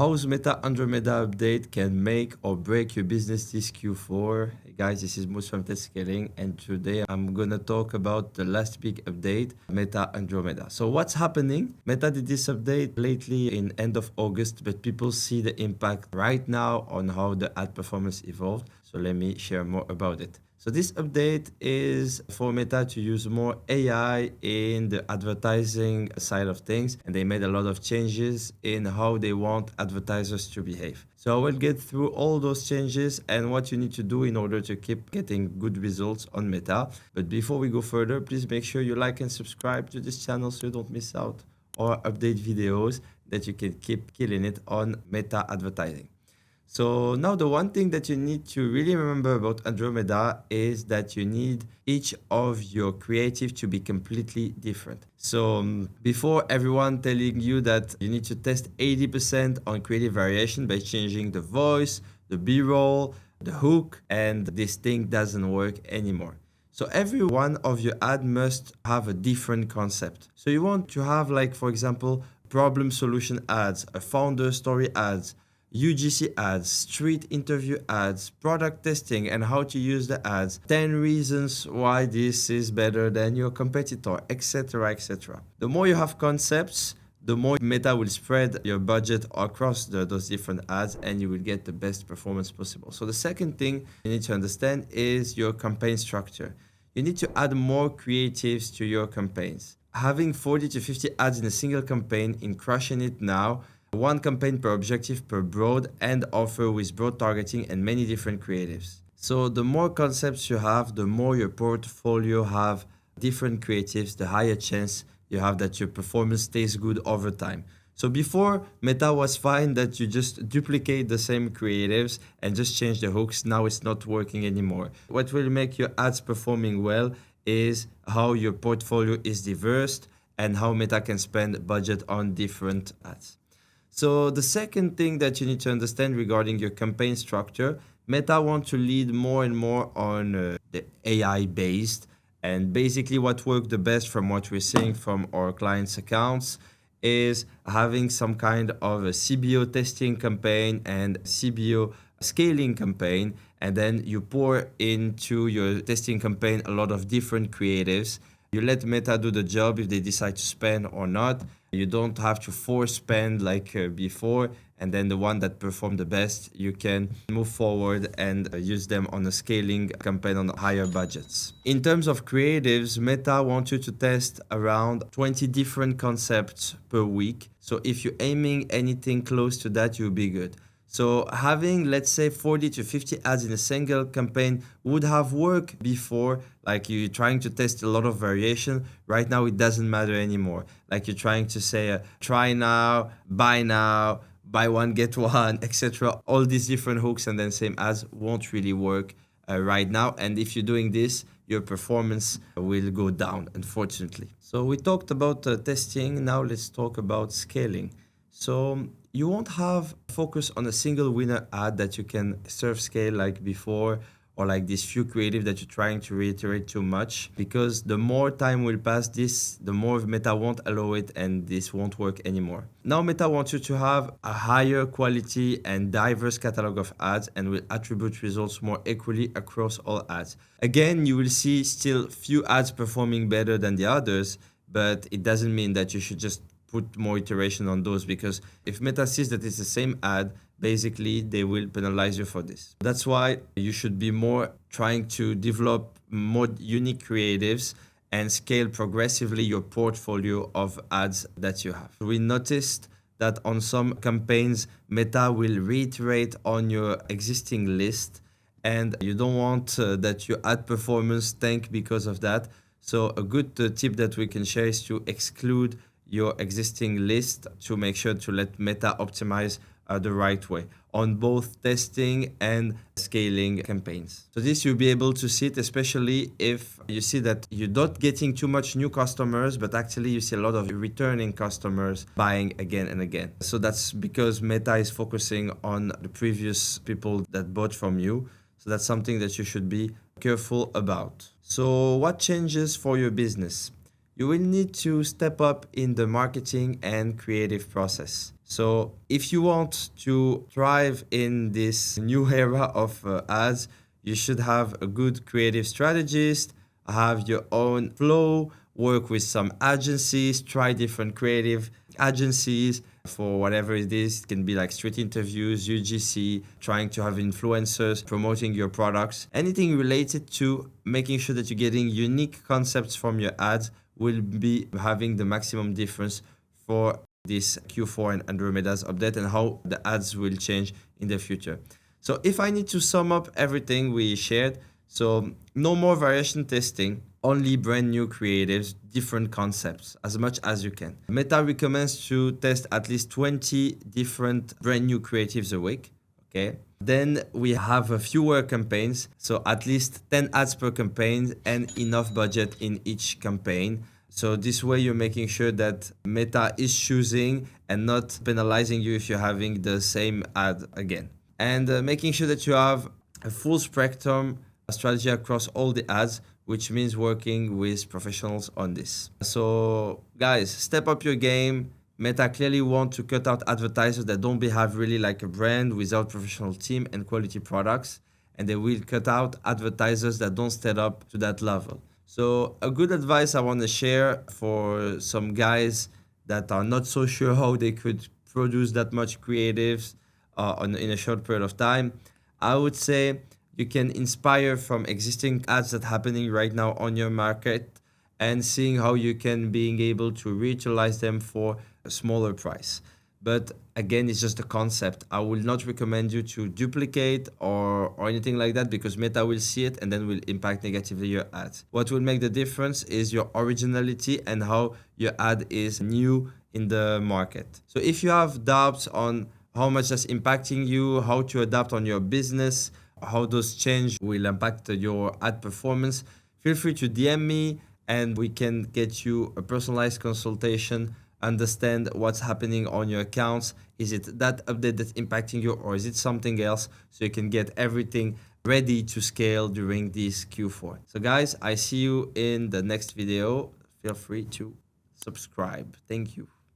how's Meta Andromeda update can make or break your business this Q4. Hey guys, this is Moose from Test Scaling, and today I'm gonna talk about the last big update, Meta Andromeda. So what's happening? Meta did this update lately in end of August, but people see the impact right now on how the ad performance evolved. So let me share more about it. So this update is for Meta to use more AI in the advertising side of things, and they made a lot of changes in how they want advertisers to behave. So I will get through all those changes and what you need to do in order to keep getting good results on Meta. But before we go further, please make sure you like and subscribe to this channel so you don't miss out or update videos that you can keep killing it on Meta advertising. So now the one thing that you need to really remember about Andromeda is that you need each of your creative to be completely different. So before everyone telling you that you need to test 80% on creative variation by changing the voice, the B-roll, the hook, and this thing doesn't work anymore. So every one of your ad must have a different concept. So you want to have, like, for example, problem solution ads, a founder story ads, UGC ads, street interview ads, product testing and how to use the ads, 10 reasons why this is better than your competitor, etc., etc. The more you have concepts, the more Meta will spread your budget across those different ads and you will get the best performance possible. So the second thing you need to understand is your campaign structure. You need to add more creatives to your campaigns. Having 40 to 50 ads in a single campaign, in crushing it now, one campaign per objective per broad and offer with broad targeting and many different creatives. So the more concepts you have, the more your portfolio have different creatives, the higher chance you have that your performance stays good over time. So before, Meta was fine that you just duplicate the same creatives and just change the hooks. Now it's not working anymore. What will make your ads performing well is how your portfolio is diverse and how Meta can spend budget on different ads. So the second thing that you need to understand regarding your campaign structure, Meta wants to lead more and more on the AI based, and basically what worked the best from what we're seeing from our clients' accounts is having some kind of a CBO testing campaign and CBO scaling campaign, and then you pour into your testing campaign a lot of different creatives. You let Meta do the job if they decide to spend or not. You don't have to force spend like before, and then the one that performed the best, you can move forward and use them on a scaling campaign on higher budgets. In terms of creatives, Meta wants you to test around 20 different concepts per week. So if you're aiming anything close to that, you'll be good. So having, let's say, 40 to 50 ads in a single campaign would have worked before, like you're trying to test a lot of variation. Right now, it doesn't matter anymore. Like you're trying to say, try now, buy one, get one, etc. All these different hooks and then same ads won't really work right now. And if you're doing this, your performance will go down, unfortunately. So we talked about testing. Now let's talk about scaling. So you won't have focus on a single winner ad that you can serve scale like before, or like this few creative that you're trying to reiterate too much, because the more time will pass this, the more Meta won't allow it and this won't work anymore. Now Meta wants you to have a higher quality and diverse catalog of ads and will attribute results more equally across all ads. Again, you will see still few ads performing better than the others, but it doesn't mean that you should just put more iteration on those, because if Meta sees that it's the same ad, basically they will penalize you for this. That's why you should be more trying to develop more unique creatives and scale progressively your portfolio of ads that you have. We noticed that on some campaigns, Meta will reiterate on your existing list, and you don't want that your ad performance tank because of that. So a good tip that we can share is to exclude your existing list to make sure to let Meta optimize the right way on both testing and scaling campaigns. So this you'll be able to see it, especially if you see that you're not getting too much new customers, but actually you see a lot of returning customers buying again and again. So that's because Meta is focusing on the previous people that bought from you. So that's something that you should be careful about. So what changes for your business? You will need to step up in the marketing and creative process. So if you want to thrive in this new era of ads, you should have a good creative strategist, have your own flow, work with some agencies, try different creative agencies for whatever it is. It can be like street interviews, UGC, trying to have influencers, promoting your products. Anything related to making sure that you're getting unique concepts from your ads will be having the maximum difference for this Q4 and Andromeda's update and how the ads will change in the future. So if I need to sum up everything we shared, so no more variation testing, only brand new creatives, different concepts as much as you can. Meta recommends to test at least 20 different brand new creatives a week. Okay. Then we have a fewer campaigns, so at least 10 ads per campaign and enough budget in each campaign. So this way you're making sure that Meta is choosing and not penalizing you if you're having the same ad again. And making sure that you have a full spectrum strategy across all the ads, which means working with professionals on this. So guys, step up your game. Meta clearly want to cut out advertisers that don't behave really like a brand without professional team and quality products. And they will cut out advertisers that don't step up to that level. So a good advice I want to share for some guys that are not so sure how they could produce that much creatives in a short period of time, I would say you can inspire from existing ads that are happening right now on your market and seeing how you can being able to reutilize them for a smaller price. But again, it's just a concept. I will not recommend you to duplicate or anything like that because Meta will see it and then will impact negatively your ads. What will make the difference is your originality and how your ad is new in the market. So if you have doubts on how much that's impacting you, how to adapt on your business, how those change will impact your ad performance, feel free to DM me and we can get you a personalized consultation, understand what's happening on your accounts. Is it that update that's impacting you or is it something else? So you can get everything ready to scale during this Q4. So guys, I see you in the next video. Feel free to subscribe. Thank you.